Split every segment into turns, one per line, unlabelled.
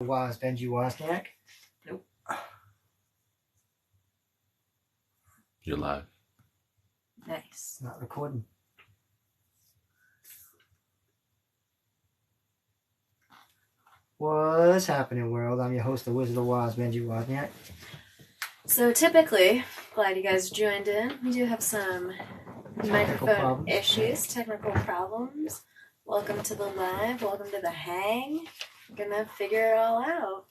Woz, Benji Wozniak.
Nope. You're live.
Nice.
Not recording. What's happening, world? I'm your host, the Wizard of Woz, Benji Wozniak.
So typically, glad you guys joined in. We do have some microphone issues, technical problems. Welcome to the live. Welcome to the hang. We're gonna figure it all out.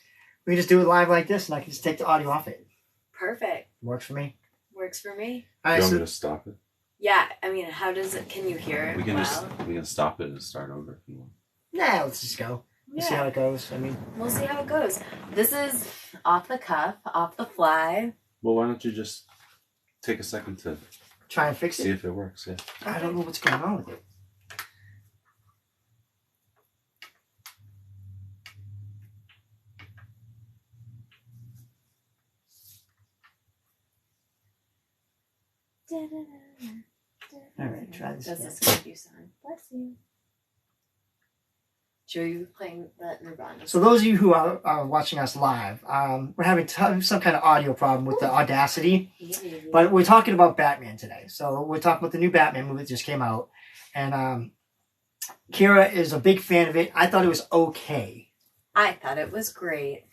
We can just do it live like this, and I can just take the audio off it.
Perfect.
Works for me.
Works for me.
All right,
You want me to stop it?
Yeah, I mean, how does it? Can you hear it?
We can stop it and start over if you want.
Nah, let's just go. Let's see how it goes. I mean,
we'll see how it goes. This is off the cuff, off the fly.
Well, why don't you just take a second to
try and fix it?
See if it works, yeah.
I don't know what's going on with it. All right, try this.
Does this give you sign? Bless you. Should we be playing that Nirvana?
So those of you who are watching us live, we're having some kind of audio problem with the Audacity, but we're talking about Batman today. So we're talking about the new Batman movie that just came out, and Kira is a big fan of it. I thought it was okay.
I thought it was great.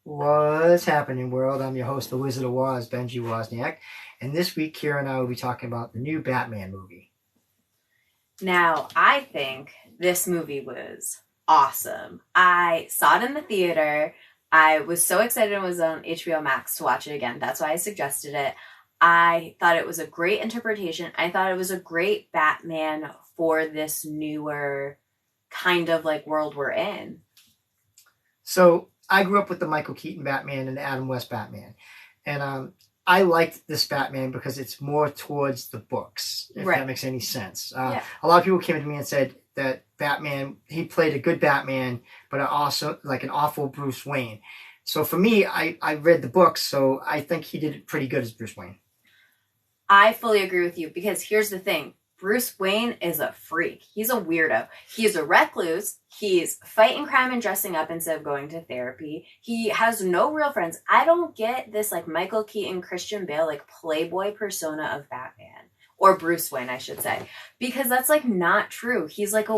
What's happening, world? I'm your host, the Wizard of Woz, Benji Wozniak, and this week Kira and I will be talking about the new Batman movie.
Now, I think this movie was awesome. I saw it in the theater. I was so excited it was on HBO Max to watch it again. That's why I suggested it. I thought it was a great interpretation. I thought it was a great Batman for this newer kind of like world we're in.
So I grew up with the Michael Keaton Batman and the Adam West Batman. And I liked this Batman because it's more towards the books, if that makes any sense. A lot of people came to me and said that Batman, he played a good Batman, but also like an awful Bruce Wayne. So for me, I read the books, so I think he did it pretty good as Bruce Wayne.
I fully agree with you because here's the thing. Bruce Wayne is a freak. He's a weirdo. He's a recluse. He's fighting crime and dressing up instead of going to therapy. He has no real friends. I don't get this like Michael Keaton, Christian Bale, like playboy persona of Batman. Or Bruce Wayne, I should say. Because that's like not true. He's like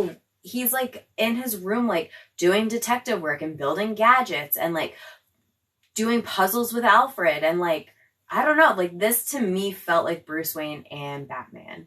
in his room like doing detective work and building gadgets and like doing puzzles with Alfred and like I don't know, like this to me felt like Bruce Wayne and Batman.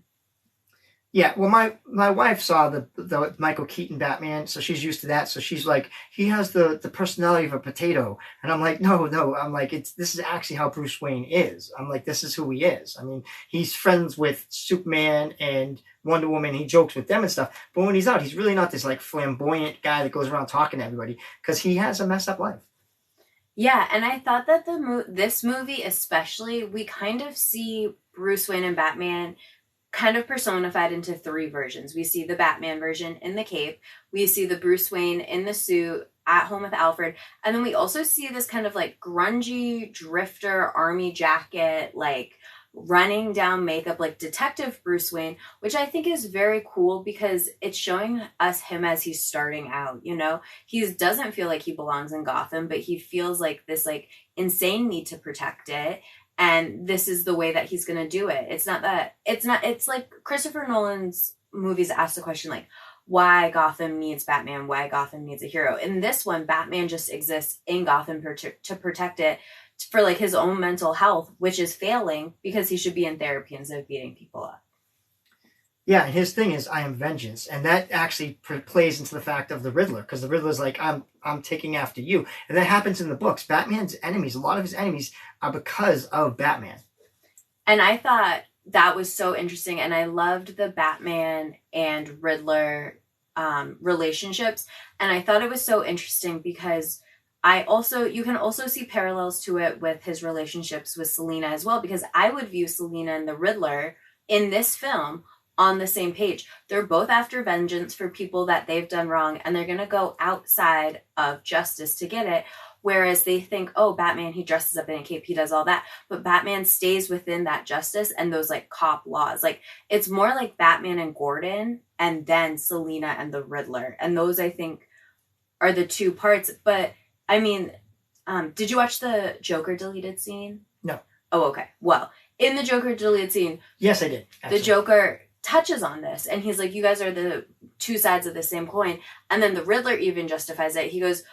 Yeah, well, my wife saw the Michael Keaton Batman, so she's used to that. So she's like, he has the personality of a potato, and I'm like, no. I'm like, this is actually how Bruce Wayne is. I'm like, this is who he is. I mean, he's friends with Superman and Wonder Woman. He jokes with them and stuff, but when he's out, he's really not this like flamboyant guy that goes around talking to everybody because he has a messed up life.
Yeah, and I thought that this movie especially, we kind of see Bruce Wayne and Batman kind of personified into three versions. We see the Batman version in the cape. We see the Bruce Wayne in the suit at home with Alfred. And then we also see this kind of like grungy drifter army jacket, like running down makeup, like detective Bruce Wayne, which I think is very cool because it's showing us him as he's starting out, you know? He doesn't feel like he belongs in Gotham, but he feels like this like insane need to protect it. And this is the way that he's going to do it. It's like Christopher Nolan's movies ask the question like, why Gotham needs Batman, why Gotham needs a hero. In this one, Batman just exists in Gotham to protect it for like his own mental health, which is failing because he should be in therapy instead of beating people up.
Yeah, and his thing is, I am vengeance. And that actually plays into the fact of the Riddler, because the Riddler's like, I'm taking after you. And that happens in the books. Batman's enemies, a lot of his enemies are because of Batman.
And I thought that was so interesting. And I loved the Batman and Riddler relationships. And I thought it was so interesting because you can also see parallels to it with his relationships with Selina as well, because I would view Selina and the Riddler in this film on the same page. They're both after vengeance for people that they've done wrong, and they're going to go outside of justice to get it. Whereas they think, oh, Batman, he dresses up in a cape, he does all that. But Batman stays within that justice and those like cop laws. Like it's more like Batman and Gordon and then Selina and the Riddler. And those, I think, are the two parts. But I mean, did you watch the Joker deleted scene?
No.
Oh, okay. Well, in the Joker deleted scene,
yes, I did. Actually.
The Joker touches on this, and he's like, you guys are the two sides of the same coin. And then the Riddler even justifies it. He goes,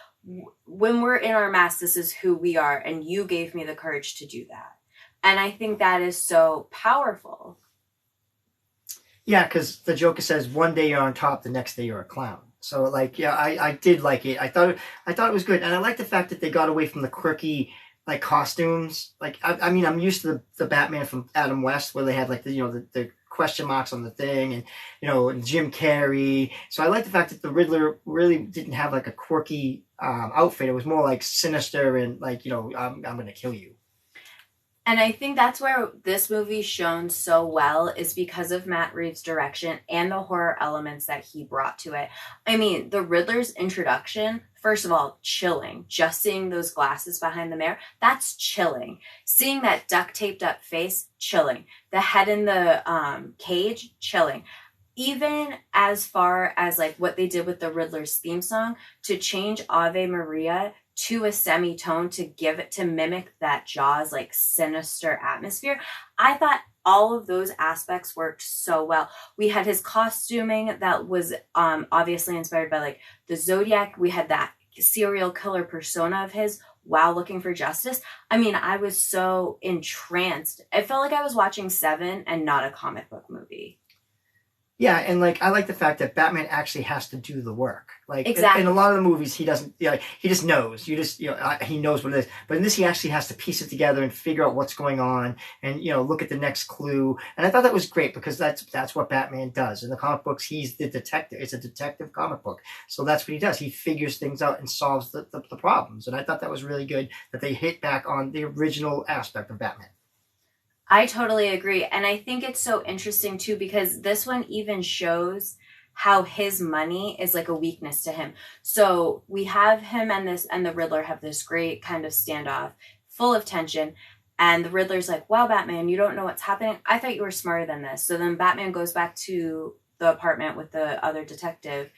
when we're in our mask, this is who we are, and you gave me the courage to do that. And I think that is so powerful.
Yeah, because the Joker says one day you're on top, the next day you're a clown. So like, yeah, I did like it. I thought it was good, and I like the fact that they got away from the quirky like costumes. Like I mean, I'm used to the Batman from Adam West where they had like the question marks on the thing, and Jim Carrey. So I like the fact that the Riddler really didn't have like a quirky outfit. It was more like sinister and like I'm gonna kill you.
And I think that's where this movie shone so well is because of Matt Reeves' direction and the horror elements that he brought to it. I mean, the Riddler's introduction, first of all, chilling. Just seeing those glasses behind the mirror, that's chilling. Seeing that duct taped up face, chilling. The head in the cage, chilling. Even as far as like what they did with the Riddler's theme song to change Ave Maria to a semitone to mimic that Jaws like sinister atmosphere. I thought all of those aspects worked so well. We had his costuming that was obviously inspired by like the Zodiac. We had that serial killer persona of his while looking for justice. I mean, I was so entranced. It felt like I was watching Seven and not a comic book movie.
Yeah, and like I like the fact that Batman actually has to do the work. Like
exactly.
in a lot of the movies, he doesn't. He just knows. He knows what it is. But in this, he actually has to piece it together and figure out what's going on, and look at the next clue. And I thought that was great because that's what Batman does in the comic books. He's the detective. It's a detective comic book, so that's what he does. He figures things out and solves the problems. And I thought that was really good that they hit back on the original aspect of Batman.
I totally agree. And I think it's so interesting too, because this one even shows how his money is like a weakness to him. So we have him and the Riddler have this great kind of standoff full of tension. And the Riddler's like, wow, Batman, you don't know what's happening. I thought you were smarter than this. So then Batman goes back to the apartment with the other detective,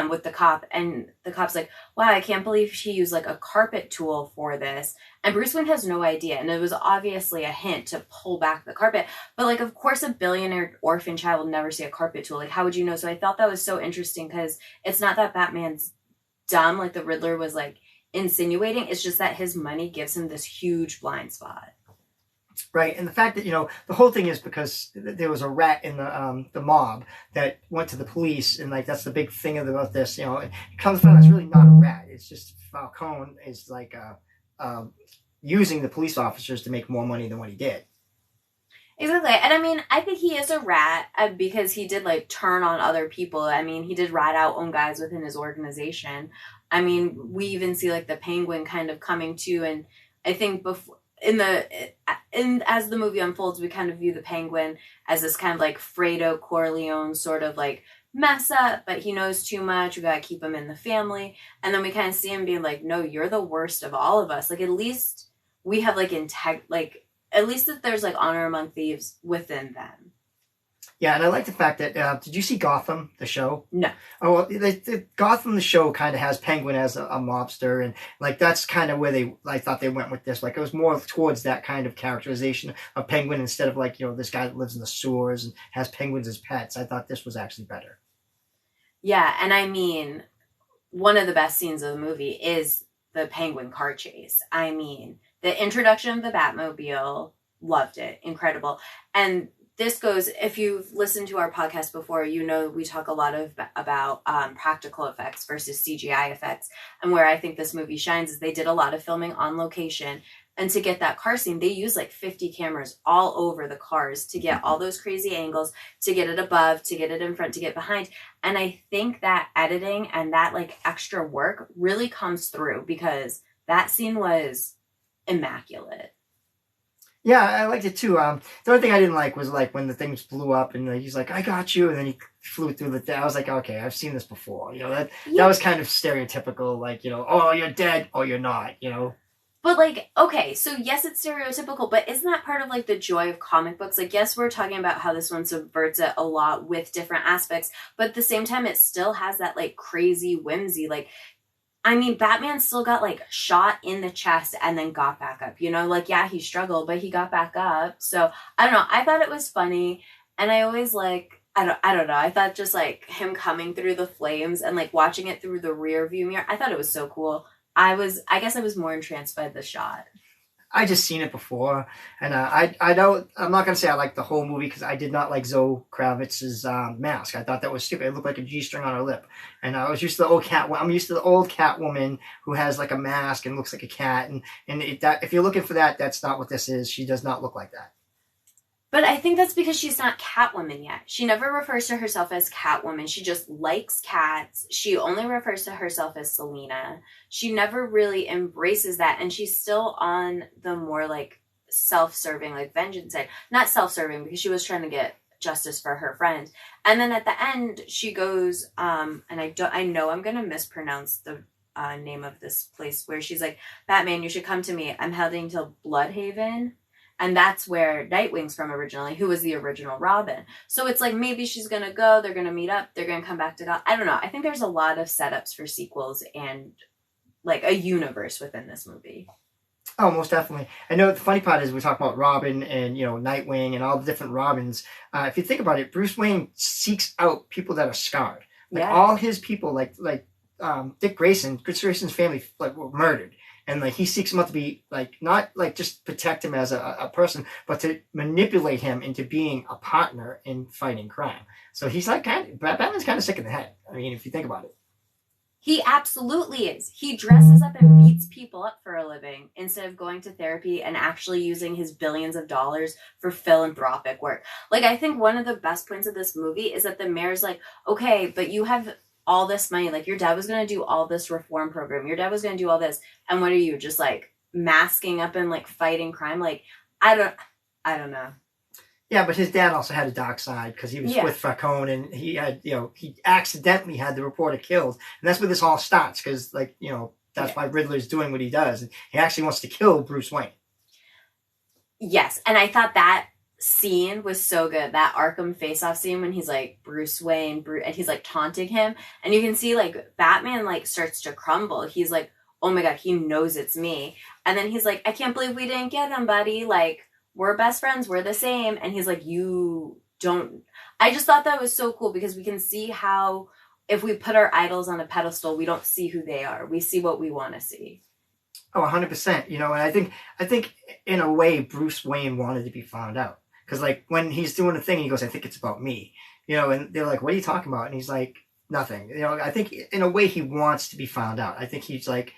with the cop, and the cop's like, wow, I can't believe she used like a carpet tool for this. And Bruce Wayne has no idea. And it was obviously a hint to pull back the carpet. But like, of course, a billionaire orphan child will never see a carpet tool. Like, how would you know? So I thought that was so interesting because it's not that Batman's dumb, like the Riddler was like insinuating. It's just that his money gives him this huge blind spot.
Right, and the fact that the whole thing is because there was a rat in the mob that went to the police, and like that's the big thing about this. It comes from it's really not a rat. It's just Falcone is like using the police officers to make more money than what he did.
Exactly, and I mean, I think he is a rat because he did like turn on other people. I mean, he did rat out own guys within his organization. I mean, we even see like the Penguin kind of coming to, and I think before. As the movie unfolds, we kind of view the Penguin as this kind of like Fredo Corleone sort of like mess up, but he knows too much. We gotta keep him in the family, and then we kind of see him being like, "No, you're the worst of all of us." Like at least we have like at least that there's like honor among thieves within them.
Yeah, and I like the fact that, did you see Gotham, the show?
No.
Oh, well, the Gotham, the show, kind of has Penguin as a mobster, and, like, that's kind of where I thought they went with this. Like, it was more towards that kind of characterization of Penguin instead of, like, this guy that lives in the sewers and has penguins as pets. I thought this was actually better.
Yeah, and I mean, one of the best scenes of the movie is the Penguin car chase. I mean, the introduction of the Batmobile, loved it. Incredible. And this goes, if you've listened to our podcast before, we talk a lot about practical effects versus CGI effects. And where I think this movie shines is they did a lot of filming on location. And to get that car scene, they used like 50 cameras all over the cars to get all those crazy angles, to get it above, to get it in front, to get behind. And I think that editing and that like extra work really comes through because that scene was immaculate.
Yeah, I liked it too. The only thing I didn't like was like when the things blew up and he's like, "I got you," and then he flew through the thing. I was like, "Okay, I've seen this before." That was kind of stereotypical. Like, oh, you're dead, or you're not.
But like, okay, so yes, it's stereotypical, but isn't that part of like the joy of comic books? Like, yes, we're talking about how this one subverts it a lot with different aspects, but at the same time, it still has that like crazy whimsy. Like, I mean, Batman still got like shot in the chest and then got back up. You know, like, yeah, he struggled, but he got back up. So I don't know. I thought it was funny, and I always like, I don't know. I thought just like him coming through the flames and like watching it through the rear view mirror. I thought it was so cool. I guess I was more entranced by the shot.
I just seen it before, and I don't. I'm not gonna say I like the whole movie because I did not like Zoe Kravitz's mask. I thought that was stupid. It looked like a G-string on her lip, and I was used to the old cat. I'm used to the old Catwoman who has like a mask and looks like a cat, and if you're looking for that, that's not what this is. She does not look like that.
But I think that's because she's not Catwoman yet. She never refers to herself as Catwoman. She just likes cats. She only refers to herself as Selena. She never really embraces that. And she's still on the more like self-serving, like vengeance side. Not self-serving because she was trying to get justice for her friend. And then at the end, she goes, and I know I'm going to mispronounce the name of this place where she's like, Batman, you should come to me. I'm heading to Bloodhaven. And that's where Nightwing's from originally, who was the original Robin. So it's like maybe she's going to go, they're going to meet up, they're going to come back to God. I don't know. I think there's a lot of setups for sequels and like a universe within this movie.
Oh, most definitely. I know the funny part is we talk about Robin and, Nightwing and all the different Robins. If you think about it, Bruce Wayne seeks out people that are scarred. Like all his people, like Dick Grayson's family like were murdered. And like he seeks him out to be like not like just protect him as a person, but to manipulate him into being a partner in fighting crime. So he's like Batman's kind of sick in the head. I mean, if you think about it.
He absolutely is. He dresses up and beats people up for a living instead of going to therapy and actually using his billions of dollars for philanthropic work. Like, I think one of the best points of this movie is that the mayor's like, okay, but you have all this money. Like, your dad was going to do all this reform program. Your dad was going to do all this. And what are you, just like masking up and like fighting crime? Like, I don't know.
Yeah, but his dad also had a dark side because he was with Falcone, and he had, he accidentally had the reporter killed. And that's where this all starts because, like, that's why Riddler's doing what he does. And he actually wants to kill Bruce Wayne.
Yes, and I thought that scene was so good. That Arkham face-off scene when he's like, Bruce Wayne, and he's like taunting him. And you can see like Batman like starts to crumble. He's like, oh my God, he knows it's me. And then he's like, I can't believe we didn't get him, buddy. Like, we're best friends. We're the same. And he's like, you don't. I just thought that was so cool because we can see how if we put our idols on a pedestal, we don't see who they are. We see what we want to see.
Oh, 100%. And I think in a way, Bruce Wayne wanted to be found out. Because, like, when he's doing a thing, he goes, I think it's about me. And they're like, what are you talking about? And he's like, nothing. I think in a way he wants to be found out. I think he's like,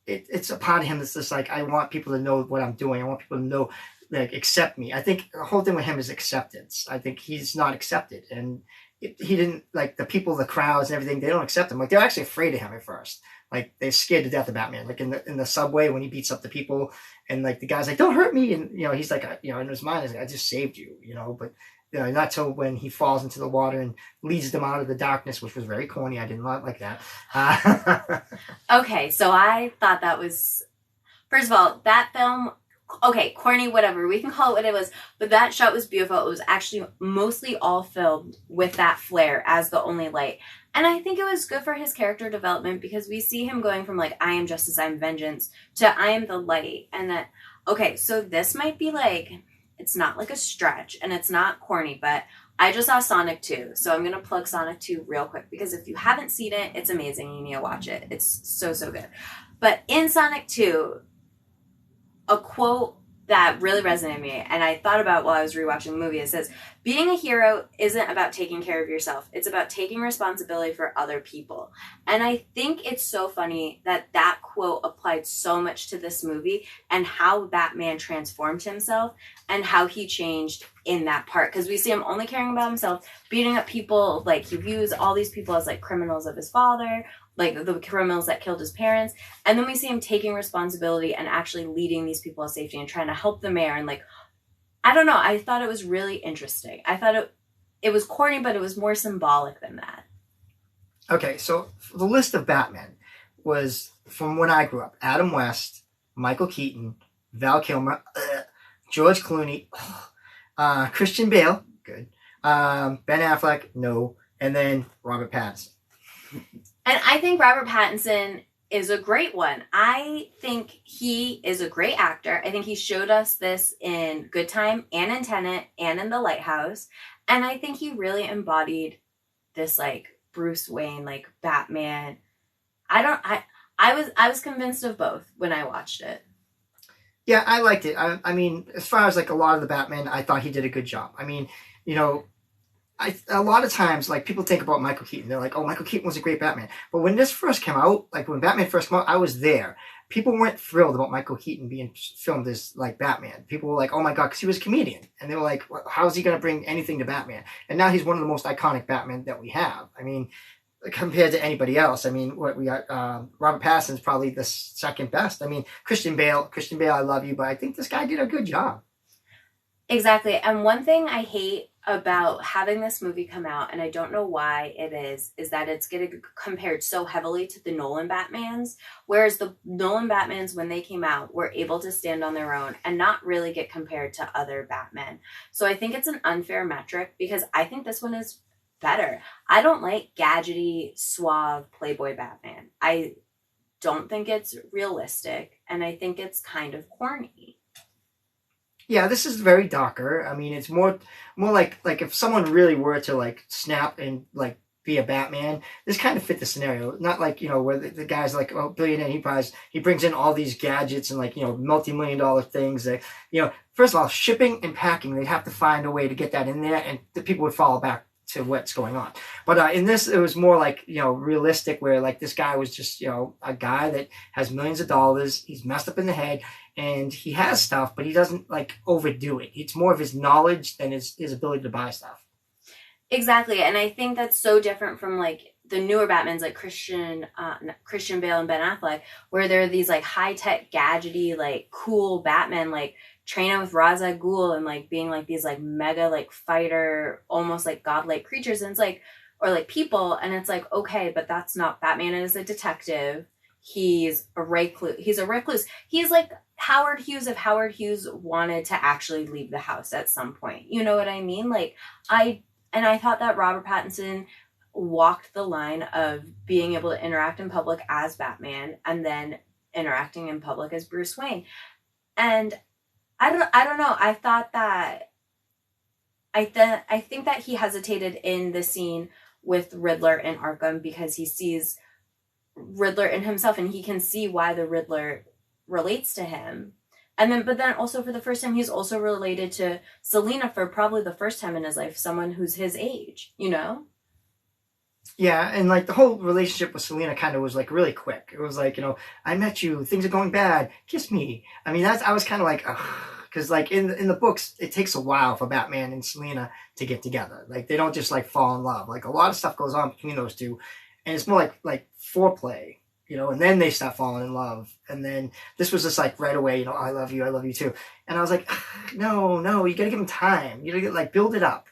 it's a part of him that's just like, I want people to know what I'm doing. I want people to know, like, accept me. I think the whole thing with him is acceptance. I think he's not accepted. And he didn't, like, the people, the crowds and everything, they don't accept him. Like, they're actually afraid of him at first. Like, they're scared to death of Batman. Like, in the subway when he beats up the people and, like, the guy's like, don't hurt me. And, he's like, in his mind, he's like, I just saved you, but, not till when he falls into the water and leads them out of the darkness, which was very corny. I did not like that.
Okay, so I thought that was, first of all, that film, okay, corny, whatever, we can call it what it was, but that shot was beautiful. It was actually mostly all filmed with that flare as the only light. And I think it was good for his character development because we see him going from like, I am justice, I am vengeance, to I am the light. And that, okay, so this might be like, it's not like a stretch and it's not corny, but I just saw Sonic 2. So I'm going to plug Sonic 2 real quick because if you haven't seen it, it's amazing. You need to watch it. It's so, so good. But in Sonic 2, a quote that really resonated with me, and I thought about while I was rewatching the movie, it says, being a hero isn't about taking care of yourself. It's about taking responsibility for other people. And I think it's so funny that that quote applied so much to this movie and how Batman transformed himself and how he changed in that part. Because we see him only caring about himself, beating up people, like he views all these people as like criminals of his father, like the criminals that killed his parents. And then we see him taking responsibility and actually leading these people to safety and trying to help the mayor. And like, I don't know. I thought it was really interesting. I thought it was corny, but it was more symbolic than that.
Okay, so the list of Batman was from when I grew up. Adam West, Michael Keaton, Val Kilmer, George Clooney, Christian Bale, good. Ben Affleck, no. And then Robert Pattinson.
And I think Robert Pattinson is a great one. I think he is a great actor. I think he showed us this in Good Time and in Tenet and in The Lighthouse. And I think he really embodied this like Bruce Wayne, like Batman. I was convinced of both when I watched it.
Yeah, I liked it. I mean, as far as like a lot of the Batman, I thought he did a good job. I mean, you know, a lot of times, like people think about Michael Keaton, they're like, "Oh, Michael Keaton was a great Batman." But when this first came out, like when Batman first came out, I was there. People weren't thrilled about Michael Keaton being filmed as like Batman. People were like, "Oh my god," because he was a comedian, and they were like, "How is he going to bring anything to Batman?" And now he's one of the most iconic Batman that we have. I mean, compared to anybody else, I mean, what we got, Robert Pattinson's probably the second best. I mean, Christian Bale, I love you, but I think this guy did a good job.
Exactly. And one thing I hate about having this movie come out, and I don't know why it is that it's getting compared so heavily to the Nolan Batmans, whereas the Nolan Batmans, when they came out, were able to stand on their own and not really get compared to other Batmen. So I think it's an unfair metric because I think this one is better. I don't like gadgety, suave Playboy Batman. I don't think it's realistic, and I think it's kind of corny.
Yeah, this is very darker. I mean, it's more like if someone really were to like snap and like be a Batman, this kind of fit the scenario. Not like, where the guy's like, oh, billionaire, he brings in all these gadgets and like, multi-million-dollar things that, first of all, shipping and packing, they'd have to find a way to get that in there, and the people would fall back to what's going on. But in this, it was more like, realistic, where like this guy was just, a guy that has millions of dollars. He's messed up in the head and he has stuff, but he doesn't like overdo it. It's more of his knowledge than his ability to buy stuff.
Exactly. And I think that's so different from like the newer Batmans, like Christian Bale and Ben Affleck, where they're these like high-tech, gadgety, like cool Batman, like training with Ra's al Ghul and like being like these like mega like fighter, almost like godlike creatures, and it's like, or like people, and it's like, okay, but that's not Batman. Is a detective. He's a recluse. He's like Howard Hughes if Howard Hughes wanted to actually leave the house at some point. You know what I mean? Like I thought that Robert Pattinson walked the line of being able to interact in public as Batman and then interacting in public as Bruce Wayne. And I don't know. I thought that I think that he hesitated in the scene with Riddler in Arkham because he sees Riddler in himself and he can see why the Riddler relates to him. But then also for the first time, he's also related to Selina for probably the first time in his life, someone who's his age,
Yeah, and like the whole relationship with Selina kind of was like really quick. It was like, I met you, things are going bad, kiss me. I mean, I was kind of like, because like in the books, it takes a while for Batman and Selina to get together. Like they don't just like fall in love. Like a lot of stuff goes on between those two, and it's more like foreplay. And then they start falling in love. And then this was just like right away, I love you too. And I was like, no, you gotta give them time. You gotta build it up.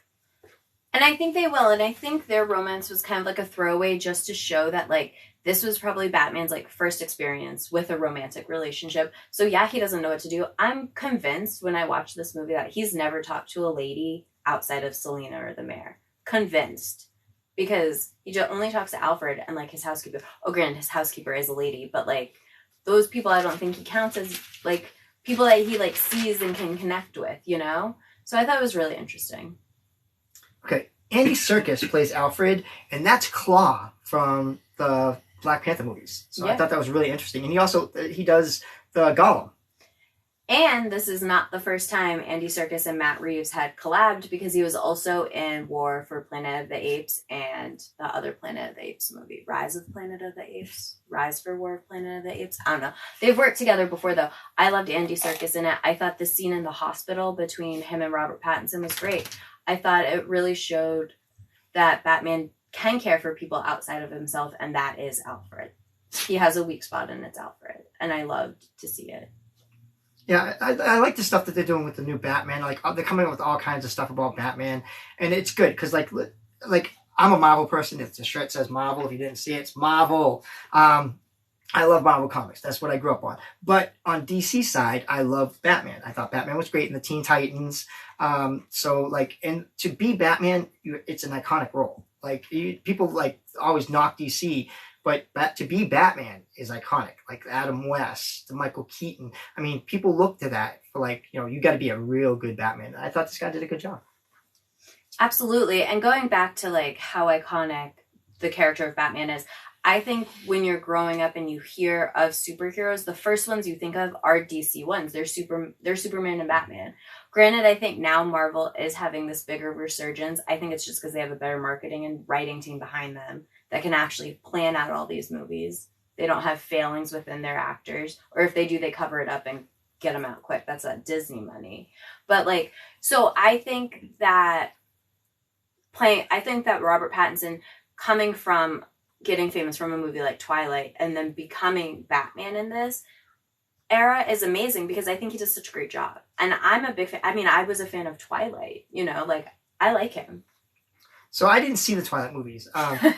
And I think they will. And I think their romance was kind of like a throwaway just to show that like this was probably Batman's like first experience with a romantic relationship. So yeah, he doesn't know what to do. I'm convinced when I watch this movie that he's never talked to a lady outside of Selina or the mayor. Convinced. Because he only talks to Alfred and like his housekeeper. Oh, granted, his housekeeper is a lady, but like those people, I don't think he counts as like people that he like sees and can connect with, So I thought it was really interesting.
Okay, Andy Serkis plays Alfred, and that's Claw from the Black Panther movies. So yeah. I thought that was really interesting, and he does the Gollum.
And this is not the first time Andy Serkis and Matt Reeves had collabed because he was also in War for Planet of the Apes and the other Planet of the Apes movie, Rise of Planet of the Apes, Rise for War of Planet of the Apes. I don't know. They've worked together before though. I loved Andy Serkis in it. I thought the scene in the hospital between him and Robert Pattinson was great. I thought it really showed that Batman can care for people outside of himself, and that is Alfred. He has a weak spot and it's Alfred, and I loved to see it.
Yeah, I like the stuff that they're doing with the new Batman. Like they're coming up with all kinds of stuff about Batman, and it's good because like I'm a Marvel person. If the shirt says Marvel, if you didn't see it, it's Marvel. I love Marvel comics. That's what I grew up on. But on DC side, I love Batman. I thought Batman was great in the Teen Titans. So like, and to be Batman, it's an iconic role. Like people like always knock DC, But to be Batman is iconic. Like Adam West, the Michael Keaton. I mean, people look to that for like, you got to be a real good Batman. I thought this guy did a good job.
Absolutely. And going back to like how iconic the character of Batman is, I think when you're growing up and you hear of superheroes, the first ones you think of are DC ones. They're Superman and Batman. Granted, I think now Marvel is having this bigger resurgence. I think it's just because they have a better marketing and writing team behind them that can actually plan out all these movies. They don't have failings within their actors, or if they do, they cover it up and get them out quick. That's that Disney money. But like, so I think that Robert Pattinson, coming from getting famous from a movie like Twilight and then becoming Batman in this era is amazing, because I think he does such a great job. And I'm a big fan. I mean, I was a fan of Twilight, like I like him.
So I didn't see the Twilight movies.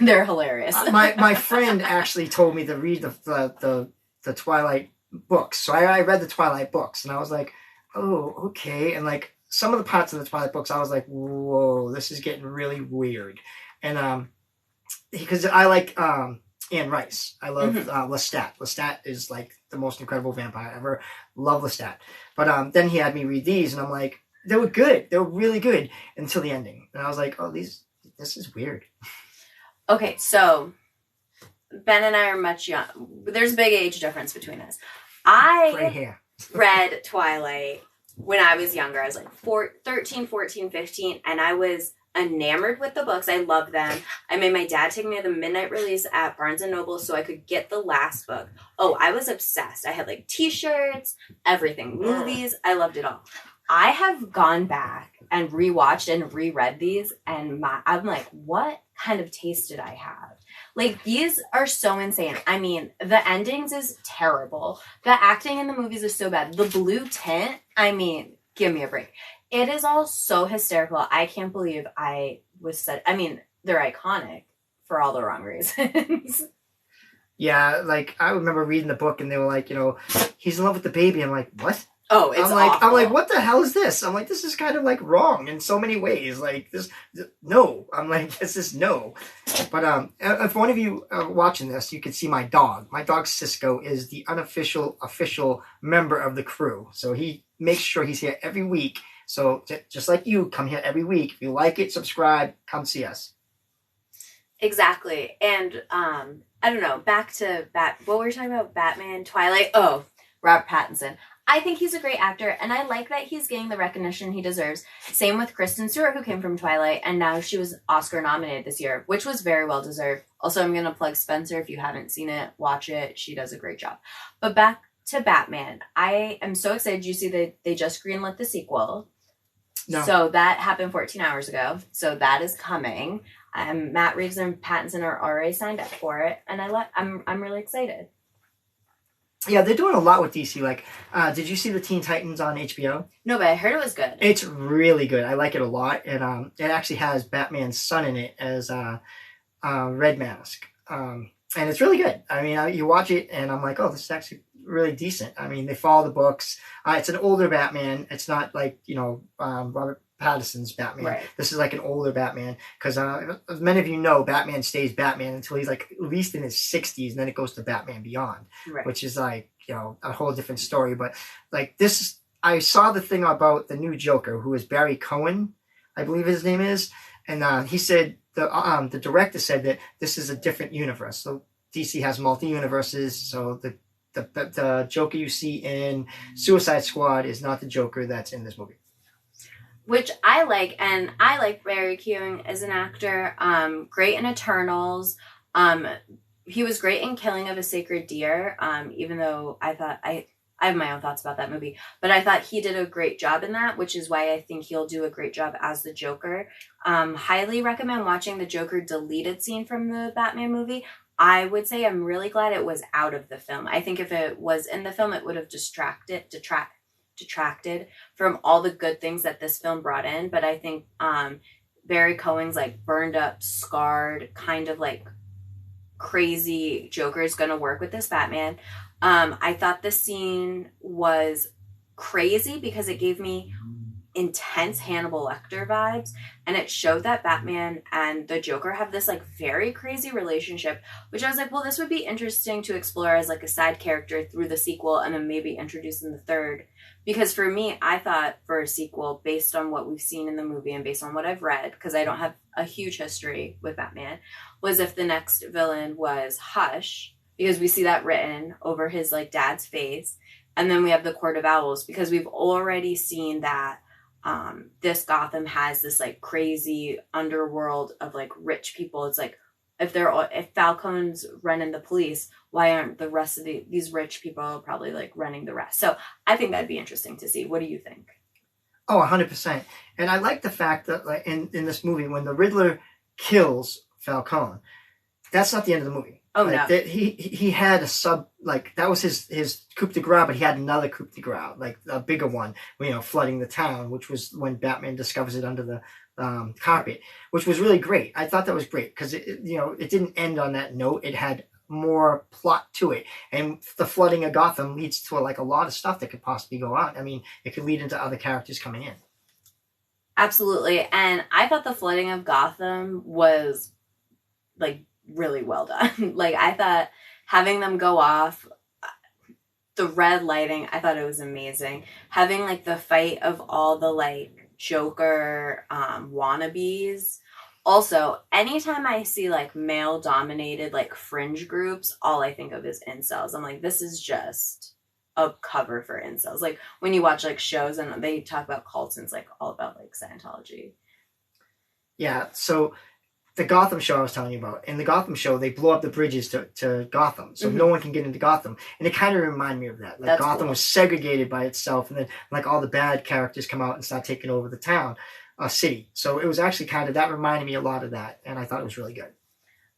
They're hilarious.
my friend actually told me to read the Twilight books. So I read the Twilight books, and I was like, oh, okay. And like some of the parts of the Twilight books, I was like, whoa, this is getting really weird. And because I like Anne Rice. I love Lestat. Lestat is like the most incredible vampire ever. Love Lestat. But then he had me read these, and I'm like, they were good. They were really good until the ending. And I was like, oh, this is weird.
Okay, so Ben and I are much young. There's a big age difference between us.
Gray hair.
Read Twilight when I was younger. I was like 13, 14, 15, and I was enamored with the books. I loved them. I made my dad take me to the midnight release at Barnes & Noble so I could get the last book. Oh, I was obsessed. I had like t-shirts, everything, movies. I loved it all. I have gone back and rewatched and reread these, and I'm like, what kind of taste did I have? Like, these are so insane. I mean, the endings is terrible. The acting in the movies is so bad. The blue tint, I mean, give me a break. It is all so hysterical. I can't believe I mean, they're iconic for all the wrong reasons.
Yeah, like, I remember reading the book, and they were like, he's in love with the baby. I'm like, what?
Oh, it's awful.
I'm like, what the hell is this? I'm like, this is kind of like wrong in so many ways. Like no. I'm like, this is no. But if one of you are watching this, you can see my dog. My dog Cisco is the official member of the crew. So he makes sure he's here every week. So just like you, come here every week. If you like it, subscribe, come see us.
Exactly. And I don't know. Back to what were we talking about? Batman, Twilight. Oh, Robert Pattinson. I think he's a great actor, and I like that he's getting the recognition he deserves. Same with Kristen Stewart, who came from Twilight, and now she was Oscar nominated this year, which was very well deserved. Also, I'm going to plug Spencer. If you haven't seen it, watch it. She does a great job. But back to Batman. I am so excited. You see that they just greenlit the sequel. No. So that happened 14 hours ago. So that is coming. Matt Reeves and Pattinson are already signed up for it, and I'm really excited.
Yeah, they're doing a lot with DC. Like, did you see the Teen Titans on HBO?
No, but I heard it was good.
It's really good. I like it a lot. And it actually has Batman's son in it as Red Mask. And it's really good. I mean, you watch it, and I'm like, oh, this is actually really decent. I mean, they follow the books. It's an older Batman. It's not like, Robert Pattinson's Batman. Right. This is like an older Batman, because as many of you know, Batman stays Batman until he's like at least in his 60s, and then it goes to Batman Beyond, right, which is like, a whole different story. But like this, I saw the thing about the new Joker, who is Barry Cohen, I believe his name is, and he said the director said that this is a different universe. So DC has multi-universes, so the Joker you see in Suicide Squad is not the Joker that's in this movie.
Which I like, and I like Barry Keoghan as an actor. Great in Eternals. He was great in Killing of a Sacred Deer, even though I have my own thoughts about that movie. But I thought he did a great job in that, which is why I think he'll do a great job as the Joker. Highly recommend watching the Joker deleted scene from the Batman movie. I would say I'm really glad it was out of the film. I think if it was in the film, it would have detracted from all the good things that this film brought in. But I think Barry Cohen's like burned up, scarred, kind of like crazy Joker is going to work with this Batman. I thought the scene was crazy because it gave me intense Hannibal Lecter vibes, and it showed that Batman and the Joker have this like very crazy relationship, which I was like, well, this would be interesting to explore as like a side character through the sequel and then maybe introduce in the third. Because for me, I thought for a sequel, based on what we've seen in the movie and based on what I've read, because I don't have a huge history with Batman, was if the next villain was Hush, because we see that written over his like dad's face, and then we have the Court of Owls, because we've already seen that this Gotham has this like crazy underworld of like rich people. It's like if Falcone's running the police, why aren't the rest of these rich people probably like running the rest? So I think that'd be interesting to see. What do you think?
Oh, 100%. And I like the fact that like in this movie, when the Riddler kills Falcone, that's not the end of the movie.
Oh,
like,
no.
He had a that was his coup de grace, but he had another coup de grace, like a bigger one, flooding the town, which was when Batman discovers it under the carpet, which was really great. I thought that was great because it didn't end on that note. It had more plot to it, and the flooding of Gotham leads to a lot of stuff that could possibly go on. I mean, it could lead into other characters coming in.
Absolutely. And I thought the flooding of Gotham was like really well done. Like, I thought having them go off, the red lighting, I thought it was amazing. Having like the fight of all the like Joker wannabes. Also, anytime I see like male dominated like fringe groups, all I think of is incels. I'm like, this is just a cover for incels. Like when you watch like shows and they talk about cults, and it's like all about like Scientology.
Yeah, so the Gotham show I was telling you about, in the Gotham show, they blow up the bridges to Gotham, so no one can get into Gotham. And it kind of reminded me of that. Like,
That's
Gotham
cool.
was segregated by itself, and then like all the bad characters come out and start taking over the town, city. So it was actually that reminded me a lot of that, and I thought it was really good.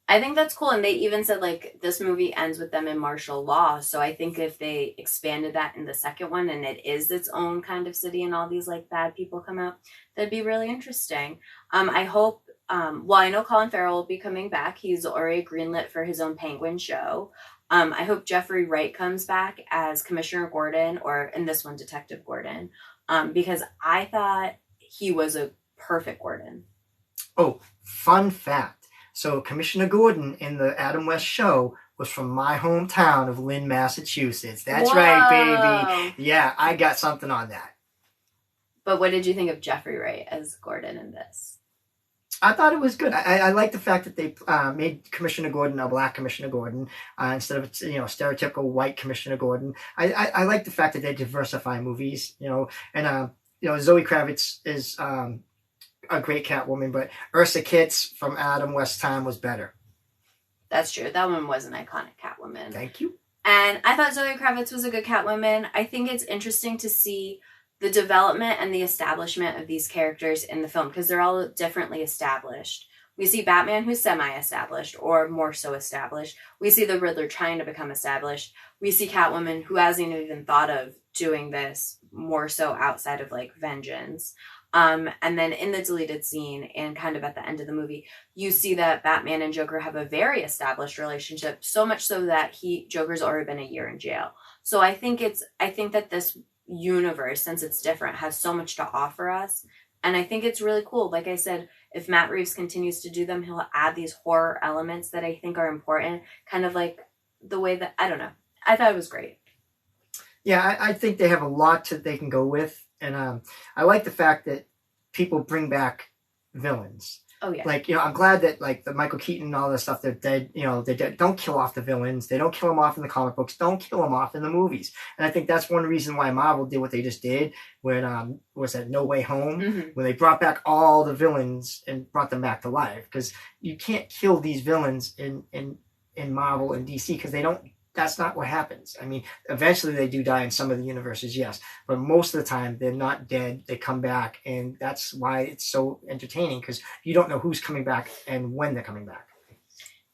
I think that's cool. And they even said like this movie ends with them in martial law. So I think if they expanded that in the second one and it is its own kind of city and all these like bad people come out, that'd be really interesting. I hope, well, I know Colin Farrell will be coming back. He's already greenlit for his own Penguin show. I hope Jeffrey Wright comes back as Commissioner Gordon, or in this one, Detective Gordon, because I thought he was a perfect Gordon.
Oh, fun fact. So Commissioner Gordon in the Adam West show was from my hometown of Lynn, Massachusetts. That's
Whoa.
right, baby. Yeah, I got something on that.
But what did you think of Jeffrey Wright as Gordon in this?
I thought it was good. I like the fact that they made Commissioner Gordon a black Commissioner Gordon instead of stereotypical white Commissioner Gordon. I like the fact that they diversify movies. And Zoe Kravitz is a great Catwoman, but Ursula Kitts from Adam West time was better.
That's true. That one was an iconic Catwoman.
Thank you.
And I thought Zoe Kravitz was a good Catwoman. I think it's interesting to see the development and the establishment of these characters in the film, because they're all differently established. We see Batman who's semi-established or more so established. We see the Riddler trying to become established. We see Catwoman who hasn't even thought of doing this, more so outside of like vengeance. And then in the deleted scene and kind of at the end of the movie, you see that Batman and Joker have a very established relationship, so much so that Joker's already been a year in jail. So I think that this universe, since it's different, has so much to offer us. And I think it's really cool. Like I said, if Matt Reeves continues to do them, he'll add these horror elements that I think are important, kind of like the way that, I don't know. I thought it was great.
Yeah, I think they have a lot they can go with. And I like the fact that people bring back villains.
Oh, yeah.
Like, I'm glad that, like, the Michael Keaton and all that stuff, they're dead. They're dead. Don't kill off the villains. They don't kill them off in the comic books. Don't kill them off in the movies. And I think that's one reason why Marvel did what they just did when, was that No Way Home? When they brought back all the villains and brought them back to life. Because you can't kill these villains in Marvel and DC because that's not what happens. I mean, eventually they do die in some of the universes, yes. But most of the time, they're not dead. They come back. And that's why it's so entertaining, because you don't know who's coming back and when they're coming back.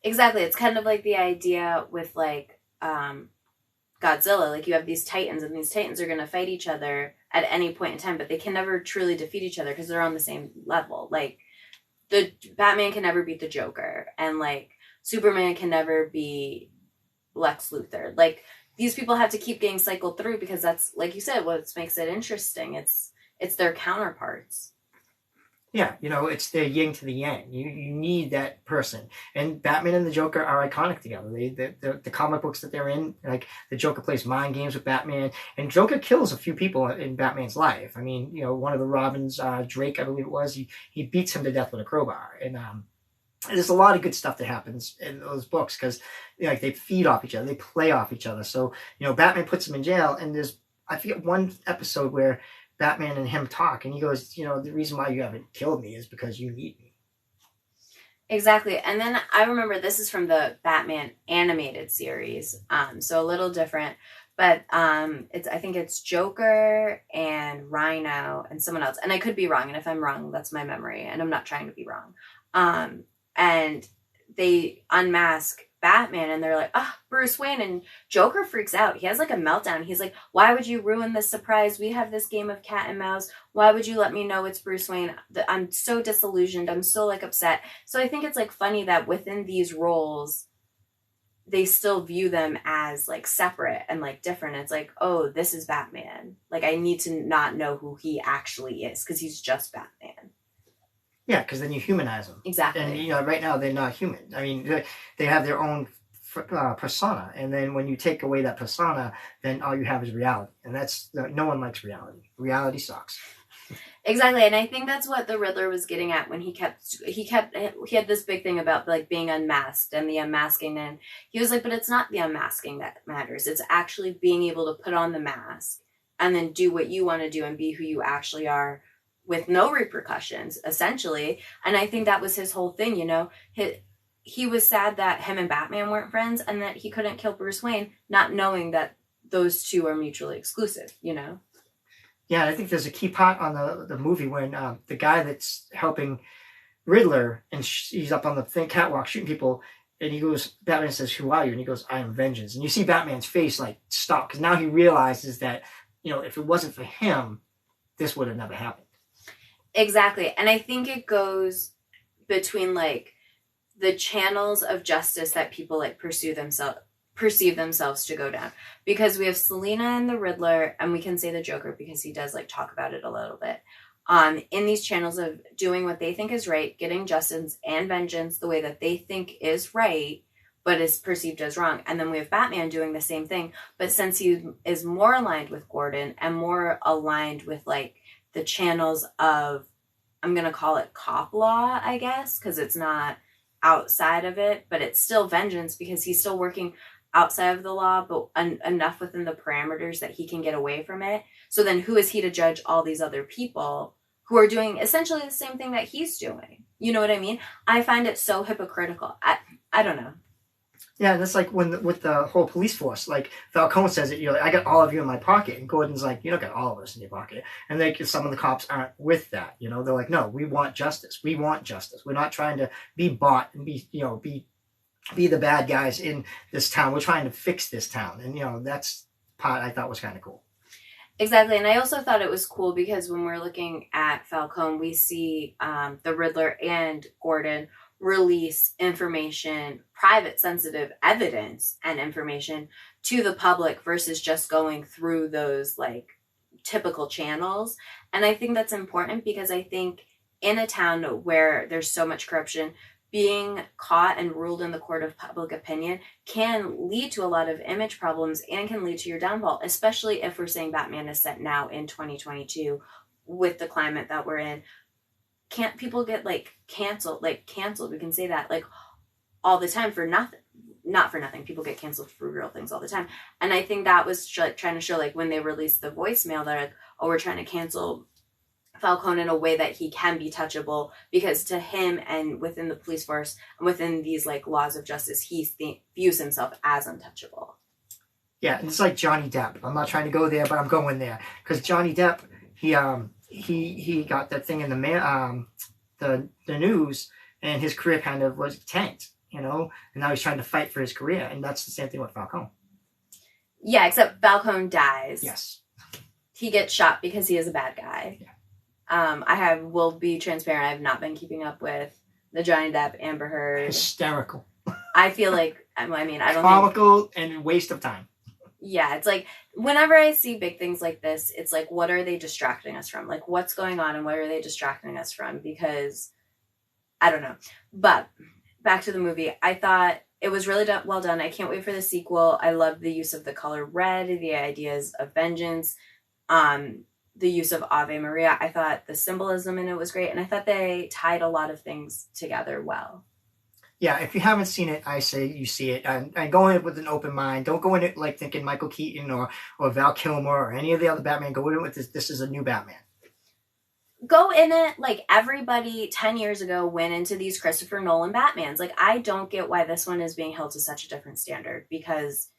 Exactly. It's kind of like the idea with, like, Godzilla. Like, you have these titans, and these titans are going to fight each other at any point in time, but they can never truly defeat each other because they're on the same level. Like, the Batman can never beat the Joker, and, like, Superman can never be Lex Luthor. Like, these people have to keep getting cycled through because that's, like you said, what makes it interesting. It's It's their counterparts.
Yeah, it's the yin to the yang. You need that person, and Batman and the Joker are iconic together. The comic books that they're in, like the Joker plays mind games with Batman, and Joker kills a few people in Batman's life. I mean, one of the Robins, Drake, I believe it was, he beats him to death with a crowbar, and there's a lot of good stuff that happens in those books because like they feed off each other, they play off each other. So Batman puts him in jail, and I forget one episode where Batman and him talk, and he goes, the reason why you haven't killed me is because you need me.
Exactly. And then I remember this is from the Batman animated series, so a little different, but I think it's Joker and Rhino and someone else, and I could be wrong, and if I'm wrong, that's my memory, and I'm not trying to be wrong. And they unmask Batman, and they're like, Bruce Wayne, and Joker freaks out. He has like a meltdown. He's like, why would you ruin this surprise? We have this game of cat and mouse. Why would you let me know it's Bruce Wayne? I'm so disillusioned. I'm so like upset. So I think it's like funny that within these roles, they still view them as like separate and like different. It's like, oh, this is Batman. Like I need to not know who he actually is because he's just Batman.
Yeah, because then you humanize them.
Exactly.
And, right now they're not human. I mean, they have their own persona. And then when you take away that persona, then all you have is reality. And no one likes reality. Reality sucks.
Exactly. And I think that's what the Riddler was getting at when he had this big thing about like being unmasked and the unmasking. And he was like, but it's not the unmasking that matters. It's actually being able to put on the mask and then do what you want to do and be who you actually are, with no repercussions, essentially. And I think that was his whole thing, He was sad that him and Batman weren't friends and that he couldn't kill Bruce Wayne, not knowing that those two are mutually exclusive,
Yeah, I think there's a key part on the movie when the guy that's helping Riddler, and he's up on the catwalk shooting people, and Batman says, who are you? And he goes, I am vengeance. And you see Batman's face like stop, because now he realizes that, if it wasn't for him, this would have never happened.
Exactly. And I think it goes between like the channels of justice that people like perceive themselves to go down, because we have Selina and the Riddler, and we can say the Joker because he does like talk about it a little bit, in these channels of doing what they think is right, getting justice and vengeance the way that they think is right but is perceived as wrong. And then we have Batman doing the same thing, but since he is more aligned with Gordon and more aligned with like the channels of, I'm going to call it cop law, I guess, because it's not outside of it, but it's still vengeance because he's still working outside of the law, but enough within the parameters that he can get away from it. So then who is he to judge all these other people who are doing essentially the same thing that he's doing? You know what I mean? I find it so hypocritical. I don't know.
Yeah, that's like with the whole police force. Like Falcone says it, I got all of you in my pocket, and Gordon's like, you don't got all of us in your pocket. And like some of the cops aren't with that. They're like, no, we want justice. We want justice. We're not trying to be bought and be the bad guys in this town. We're trying to fix this town, and that's part I thought was kind of cool.
Exactly, and I also thought it was cool because when we're looking at Falcone, we see the Riddler and Gordon release information, private sensitive evidence and information to the public versus just going through those like typical channels. And I think that's important because I think in a town where there's so much corruption, being caught and ruled in the court of public opinion can lead to a lot of image problems and can lead to your downfall, especially if we're saying Batman is set now in 2022 with the climate that we're in. Can't people get canceled? We can say that all the time for nothing. Not for nothing. People get canceled for real things all the time. And I think that was trying to show when they released the voicemail, they're we're trying to cancel Falcone in a way that he can be touchable, because to him and within the police force and within these laws of justice, he views himself as untouchable.
Yeah, and it's like Johnny Depp. I'm not trying to go there, but I'm going there because Johnny Depp, he got that thing in the news, and his career kind of was tanked, and now he's trying to fight for his career, and that's the same thing with Falcone.
Yeah, except Falcone dies.
Yes. He
gets shot because he is a bad guy.
Yeah.
Will be transparent. I have not been keeping up with the Johnny Depp Amber Heard.
Hysterical.
I feel like, I don't
comical and waste of time.
Yeah, it's like whenever I see big things like this, it's like, what are they distracting us from? Like, what's going on and what are they distracting us from? Because I don't know. But back to the movie, I thought it was really well done. I can't wait for the sequel. I love the use of the color red, the ideas of vengeance, the use of Ave Maria. I thought the symbolism in it was great, and I thought they tied a lot of things together well.
Yeah, if you haven't seen it, I say you see it. And go in it with an open mind. Don't go in it like thinking Michael Keaton or Val Kilmer or any of the other Batman. Go in it with this. This is a new Batman.
Go in it like everybody 10 years ago went into these Christopher Nolan Batmans. Like, I don't get why this one is being held to such a different standard, because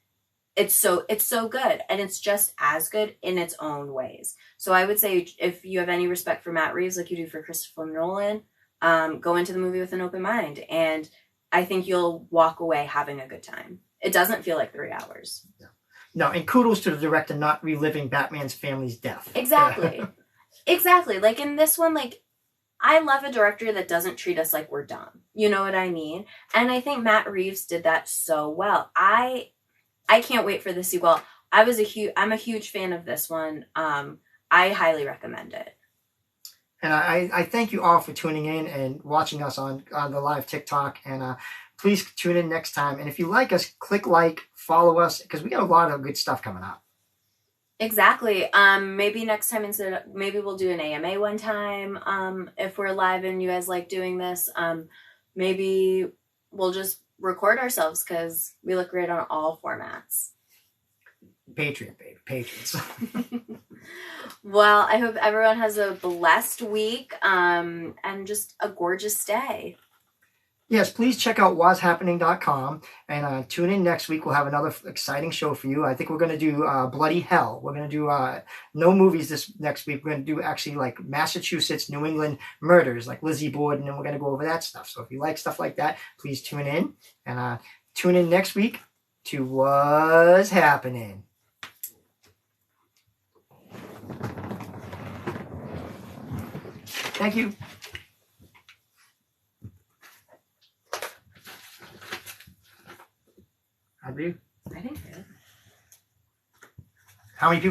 it's so good, and it's just as good in its own ways. So I would say, if you have any respect for Matt Reeves like you do for Christopher Nolan, go into the movie with an open mind, and I think you'll walk away having a good time. It doesn't feel like 3 hours.
Yeah. No, and kudos to the director not reliving Batman's family's death.
Exactly. Exactly. Like in this one, like, I love a director that doesn't treat us like we're dumb. You know what I mean? And I think Matt Reeves did that so well. I can't wait for the sequel. I'm a huge fan of this one. I highly recommend it.
And I thank you all for tuning in and watching us on the live TikTok. And please tune in next time. And if you like us, click like, follow us, because we got a lot of good stuff coming up.
Exactly. Maybe next time, maybe we'll do an AMA one time. If we're live and you guys like doing this, maybe we'll just record ourselves, because we look great on all formats.
Patriot, baby. Patriots.
Well, I hope everyone has a blessed week, and just a gorgeous day.
Yes, please check out whashappening.com and tune in next week. We'll have another exciting show for you. I think we're going to do Bloody Hell. We're going to do no movies this next week. We're going to do actually like Massachusetts, New England murders, like Lizzie Borden, and we're going to go over that stuff. So if you like stuff like that, please tune in. And tune in next week to What's Happening. Thank you. I do.
I think so.
How many people?